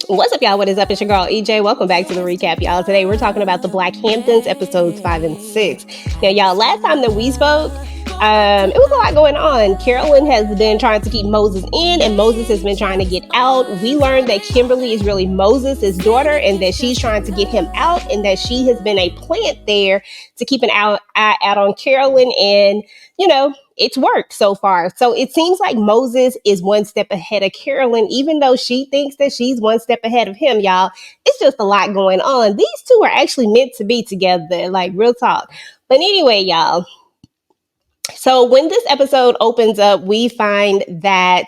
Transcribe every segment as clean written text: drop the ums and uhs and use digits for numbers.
What's up, y'all? What is up? It's your girl EJ. Welcome back to the recap, y'all. Today we're talking about the Black Hamptons, episodes 5 and 6. Now, y'all, last time that we spoke, it was a lot going on. Carolyn has been trying to keep Moses in, and Moses has been trying to get out. We learned that Kimberly is really Moses' daughter, and that she's trying to get him out, and that she has been a plant there to keep an eye out on Carolyn. And it's worked so far. So it seems like Moses is one step ahead of Carolyn, even though she thinks that she's one step ahead of him, y'all. It's just a lot going on. These two are actually meant to be together, like real talk. But anyway, y'all. So when this episode opens up, we find that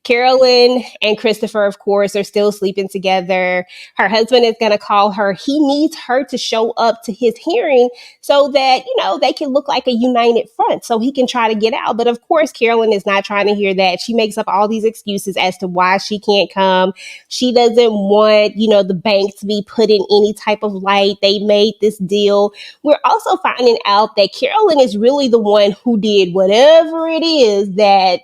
Carolyn and Christopher, of course, are still sleeping together. Her husband is going to call her. He needs her to show up to his hearing so that, they can look like a united front so he can try to get out. But of course, Carolyn is not trying to hear that. She makes up all these excuses as to why she can't come. She doesn't want, the bank to be put in any type of light. They made this deal. We're also finding out that Carolyn is really the one who did whatever it is that,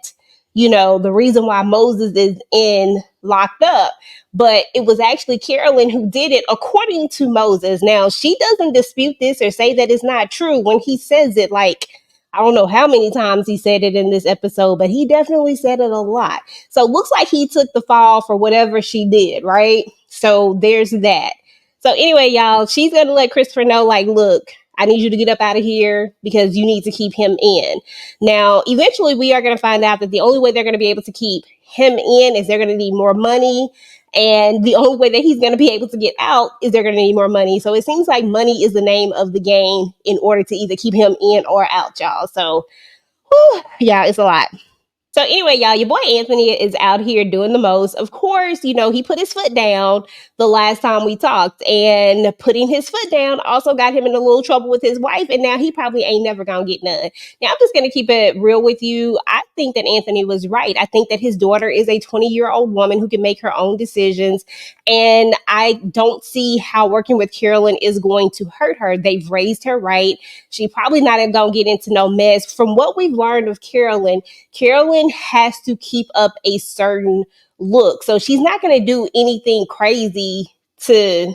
the reason why Moses is in locked up. But it was actually Carolyn who did it according to Moses. Now, she doesn't dispute this or say that it's not true when he says it. Like, I don't know how many times he said it in this episode, but he definitely said it a lot. So it looks like he took the fall for whatever she did, right? So there's that. So anyway, y'all, she's going to let Christopher know, like, look, I need you to get up out of here because you need to keep him in. Now, eventually we are going to find out that the only way they're going to be able to keep him in is they're going to need more money. And the only way that he's going to be able to get out is they're going to need more money. So it seems like money is the name of the game in order to either keep him in or out, y'all. So, yeah, it's a lot. So anyway, y'all, your boy Anthony is out here doing the most. Of course, he put his foot down the last time we talked, and putting his foot down also got him in a little trouble with his wife, and now he probably ain't never gonna get none. Now, I'm just gonna keep it real with you. I think that Anthony was right. I think that his daughter is a 20-year-old woman who can make her own decisions, and I don't see how working with Carolyn is going to hurt her. They've raised her right. She probably not gonna get into no mess. From what we've learned of Carolyn has to keep up a certain look. So she's not going to do anything crazy to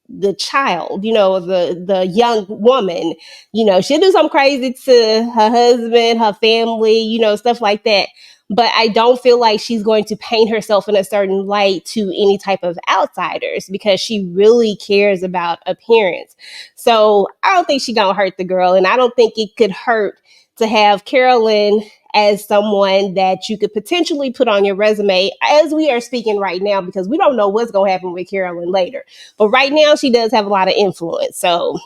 the child, the young woman. She'll do something crazy to her husband, her family, stuff like that. But I don't feel like she's going to paint herself in a certain light to any type of outsiders because she really cares about appearance. So I don't think she's going to hurt the girl. And I don't think it could hurt to have Carolyn as someone that you could potentially put on your resume as we are speaking right now, because we don't know what's going to happen with Carolyn later. But right now, she does have a lot of influence. So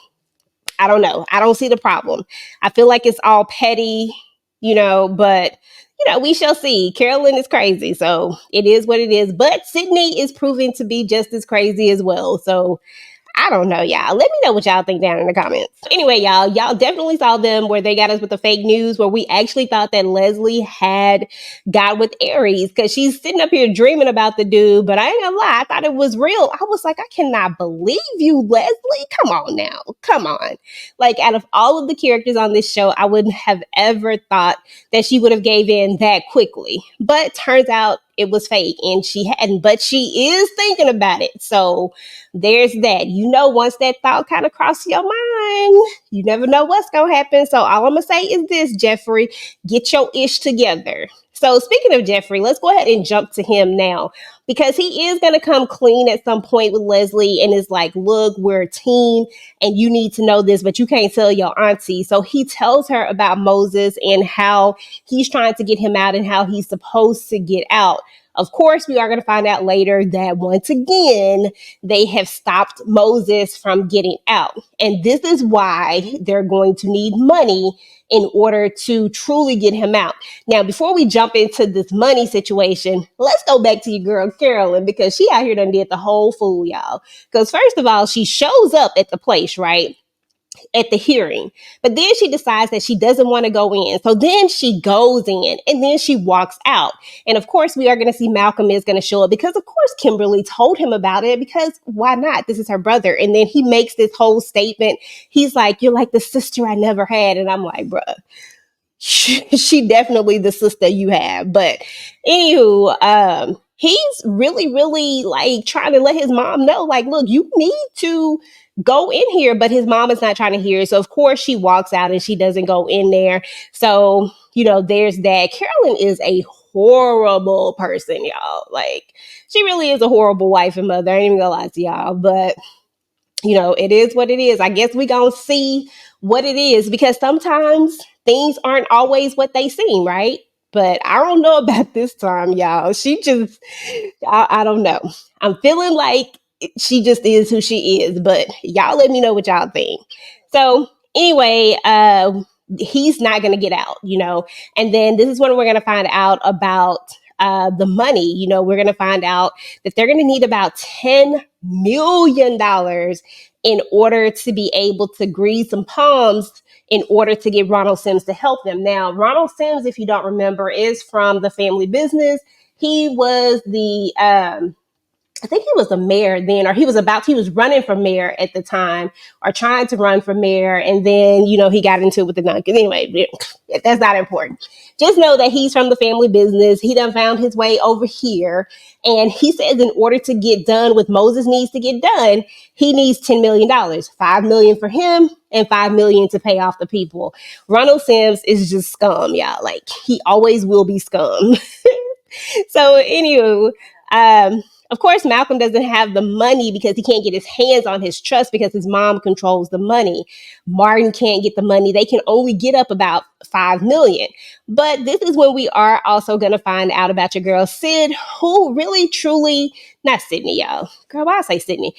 I don't know. I don't see the problem. I feel like it's all petty, but we shall see. Carolyn is crazy. So it is what it is. But Sydney is proving to be just as crazy as well. So I don't know, y'all. Let me know what y'all think down in the comments. Anyway, y'all definitely saw them where they got us with the fake news, where we actually thought that Leslie had got with Aries because she's sitting up here dreaming about the dude. But I ain't gonna lie, I thought it was real. I was like, I cannot believe you, Leslie. Come on now. Come on. Like, out of all of the characters on this show, I wouldn't have ever thought that she would have gave in that quickly. But turns out it was fake and she hadn't, but she is thinking about it. So there's that. Once that thought kind of crosses your mind, you never know what's going to happen. So all I'm going to say is this, Jeffrey, get your ish together. So speaking of Jeffrey, let's go ahead and jump to him now, because he is going to come clean at some point with Leslie and is like, look, we're a team and you need to know this, but you can't tell your auntie. So he tells her about Moses and how he's trying to get him out and how he's supposed to get out. Of course, we are going to find out later that once again, they have stopped Moses from getting out. And this is why they're going to need money in order to truly get him out. Now, before we jump into this money situation, let's go back to your girl, Carolyn, because she out here done did the whole fool, y'all. Because first of all, she shows up at the place, right? At the hearing. But then she decides that she doesn't want to go in. So then she goes in and then she walks out. And of course, we are going to see Malcolm is going to show up because, of course, Kimberly told him about it because why not? This is her brother. And then he makes this whole statement. He's like, you're like the sister I never had. And I'm like, bruh, she definitely the sister you have. But anywho, he's really, really like trying to let his mom know, like, look, you need to go in here. But his mom is not trying to hear it. So, of course, she walks out and she doesn't go in there. So, there's that. Carolyn is a horrible person, y'all. Like, she really is a horrible wife and mother. I ain't even gonna lie to y'all. But it is what it is. I guess we gonna see what it is because sometimes things aren't always what they seem, right? But I don't know about this time, y'all. She just, I don't know. I'm feeling like she just is who she is, but y'all let me know what y'all think. So anyway, he's not gonna get out. And then this is when we're gonna find out about the money. We're gonna find out that they're gonna need about $10 million in order to be able to grease some palms in order to get Ronald Sims to help them. Now, Ronald Sims, if you don't remember, is from the family business. He was I think he was the mayor then, or he was running for mayor at the time, or trying to run for mayor. And then, he got into it with the nun. Anyway, that's not important. Just know that he's from the family business. He done found his way over here. And he says in order to get done what Moses needs to get done, he needs $10 million, $5 million for him and $5 million to pay off the people. Ronald Sims is just scum, y'all. Like, he always will be scum. So, anywho, of course, Malcolm doesn't have the money because he can't get his hands on his trust because his mom controls the money. Martin can't get the money. They can only get up about $5 million. But this is when we are also going to find out about your girl, Sid, who really, truly, not Sydney, y'all. Girl, why I say Sydney?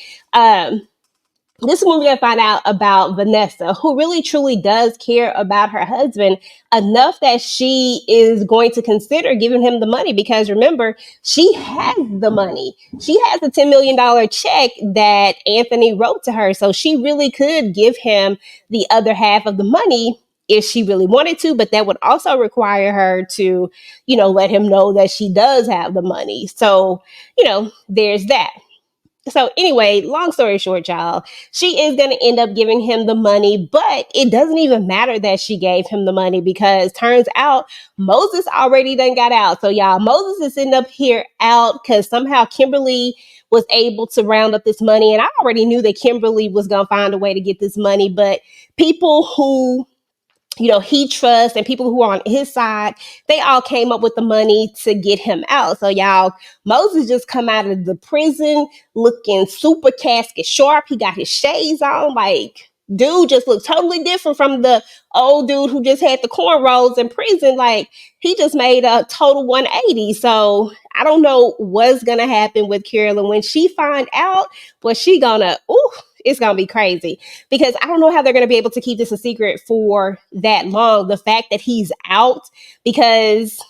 This is when we're going to find out about Vanessa, who really truly does care about her husband enough that she is going to consider giving him the money because remember, she has the money. She has a $10 million check that Anthony wrote to her. So she really could give him the other half of the money if she really wanted to, but that would also require her to, let him know that she does have the money. So, there's that. So anyway, long story short, y'all, she is going to end up giving him the money, but it doesn't even matter that she gave him the money because turns out Moses already done got out. So y'all, Moses is sitting up here out because somehow Kimberly was able to round up this money. And I already knew that Kimberly was going to find a way to get this money, but people who he trusts and people who are on his side, they all came up with the money to get him out. So y'all, Moses just come out of the prison looking super casket sharp. He got his shades on. Like, dude just looked totally different from the old dude who just had the cornrows in prison. Like, he just made a total 180. So I don't know what's going to happen with Carolyn when she find out, but she gonna, it's going to be crazy because I don't know how they're going to be able to keep this a secret for that long. The fact that he's out, because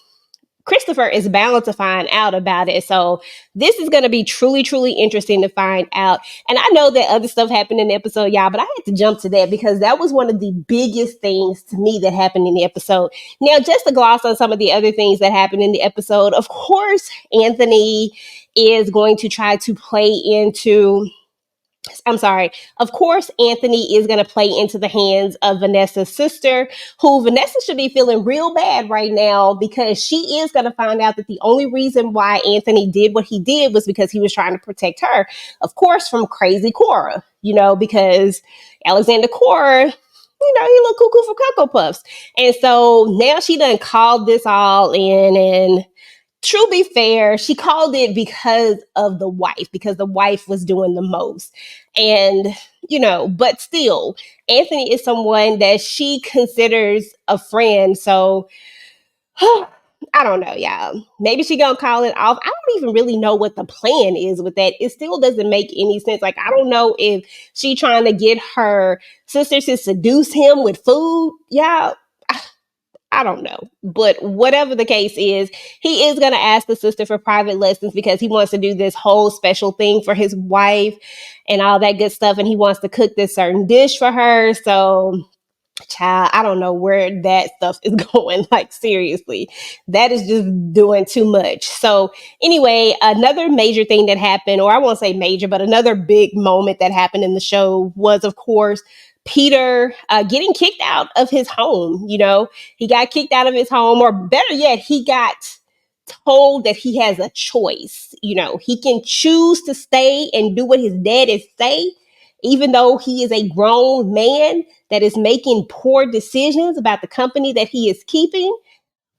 Christopher is bound to find out about it. So this is going to be truly, truly interesting to find out. And I know that other stuff happened in the episode, y'all, but I had to jump to that because that was one of the biggest things to me that happened in the episode. Now, just to gloss on some of the other things that happened in the episode, of course, Anthony is going to try to play into of course, Anthony is going to play into the hands of Vanessa's sister, who Vanessa should be feeling real bad right now because she is going to find out that the only reason why Anthony did what he did was because he was trying to protect her, of course, from crazy Cora, because Alexander Cora, he looked cuckoo for Cocoa Puffs. And so now she done called this all in and to be fair, she called it because of because the wife was doing the most. And, but still, Anthony is someone that she considers a friend. So I don't know, y'all. Maybe she gonna call it off. I don't even really know what the plan is with that. It still doesn't make any sense. Like, I don't know if she trying to get her sister to seduce him with food. Y'all, I don't know. But whatever the case is, he is going to ask the sister for private lessons because he wants to do this whole special thing for his wife and all that good stuff. And he wants to cook this certain dish for her. So, child, I don't know where that stuff is going. Like, seriously, that is just doing too much. So anyway, another major thing that happened, or I won't say major, but another big moment that happened in the show was, of course, Peter getting kicked out of his home. He got kicked out of his home, or better yet, he got told that he has a choice. He can choose to stay and do what his daddy say, even though he is a grown man that is making poor decisions about the company that he is keeping,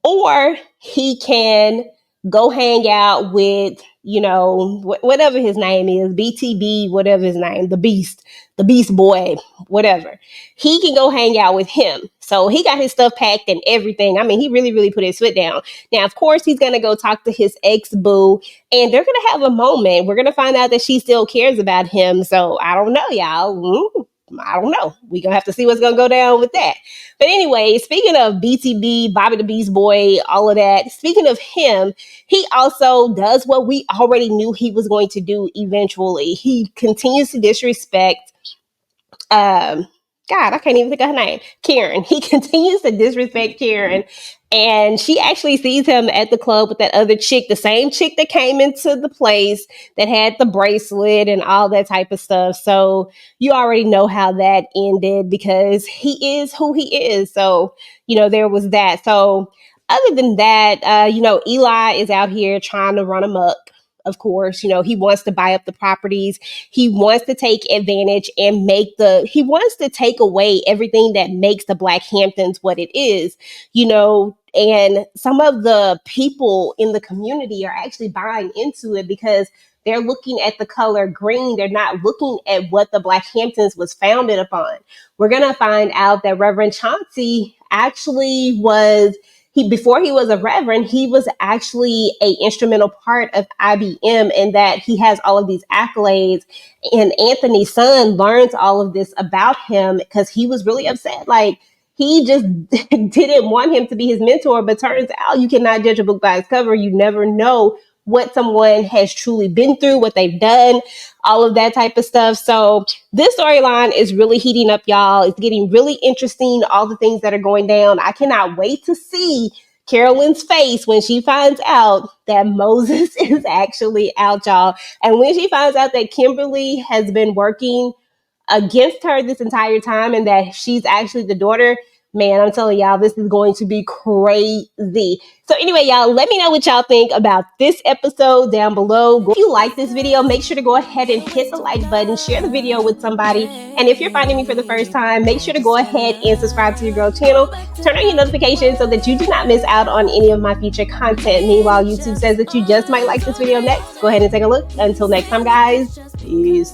or he can go hang out with, whatever his name is, BTB, whatever his name, the Beast Boy, whatever. He can go hang out with him. So he got his stuff packed and everything. I mean, he really, really put his foot down. Now, of course, he's going to go talk to his ex-boo, and they're going to have a moment. We're going to find out that she still cares about him. So I don't know, y'all. I don't know. We're going to have to see what's going to go down with that. But anyway, speaking of BTB, Bobby the Beast Boy, all of that, speaking of him, he also does what we already knew he was going to do eventually. He continues to disrespect God, I can't even think of her name. Karen. He continues to disrespect Karen. And she actually sees him at the club with that other chick, the same chick that came into the place that had the bracelet and all that type of stuff. So you already know how that ended because he is who he is. So, there was that. So other than that, Eli is out here trying to run amok. Of course, he wants to buy up the properties. He wants to take advantage and he wants to take away everything that makes the Black Hamptons what it is, and some of the people in the community are actually buying into it because they're looking at the color green. They're not looking at what the Black Hamptons was founded upon. We're going to find out that Reverend Chauncey actually was before he was a reverend, he was actually a instrumental part of IBM, and that he has all of these accolades. And Anthony's son learns all of this about him because he was really upset. Like, he just didn't want him to be his mentor, but turns out you cannot judge a book by its cover. You never know what someone has truly been through, what they've done, all of that type of stuff. So this storyline is really heating up, y'all. It's getting really interesting, all the things that are going down. I cannot wait to see Carolyn's face when she finds out that Moses is actually out, y'all. And when she finds out that Kimberly has been working against her this entire time and that she's actually the daughter, man, I'm telling y'all, this is going to be crazy. So anyway, y'all, let me know what y'all think about this episode down below. If you like this video, make sure to go ahead and hit the like button, share the video with somebody. And if you're finding me for the first time, make sure to go ahead and subscribe to your girl channel. Turn on your notifications so that you do not miss out on any of my future content. Meanwhile, YouTube says that you just might like this video next. Go ahead and take a look. Until next time, guys, peace.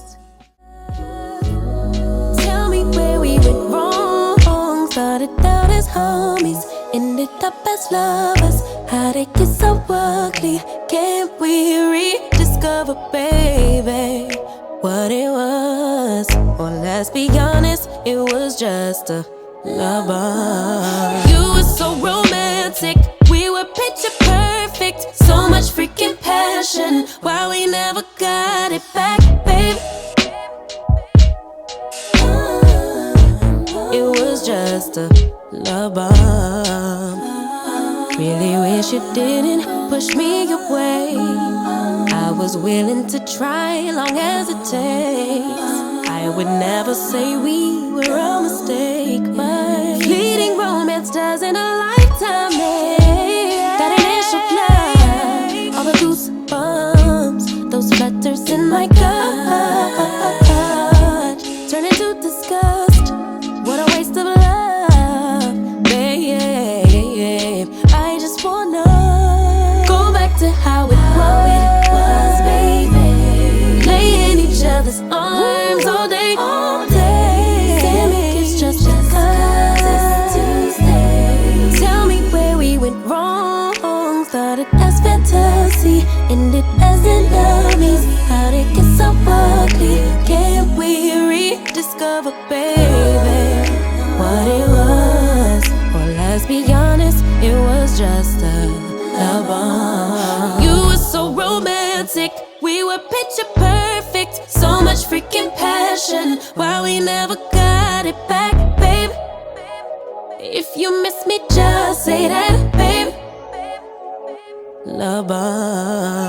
Started out as homies, ended up as lovers. How'd it get so ugly? Can't we rediscover, baby, what it was? Or let's be honest, it was just a lover. You were so romantic, we were picture perfect. So much freaking passion, why we never got it back, baby? It was just a love bomb. Really wish you didn't push me away. I was willing to try long as it takes. I would never say we were a mistake, but fleeting romance doesn't a lifetime make. That initial love, all the goosebumps, those flutters in my gut turn into disgust. What a waste of love, babe. I just wanna go back to how it was, baby. Lay in each other's arms all day, all day. Say me it's just because it's Tuesday. Tell me where we went wrong. Started as fantasy, ended as enemies. How'd it get so ugly? Can't we rediscover, baby, what it was? Or let's be honest, it was just a love bomb. You were so romantic, we were picture perfect. So much freaking passion, why we never got it back, baby? If you miss me, just say that, baby. Love bomb.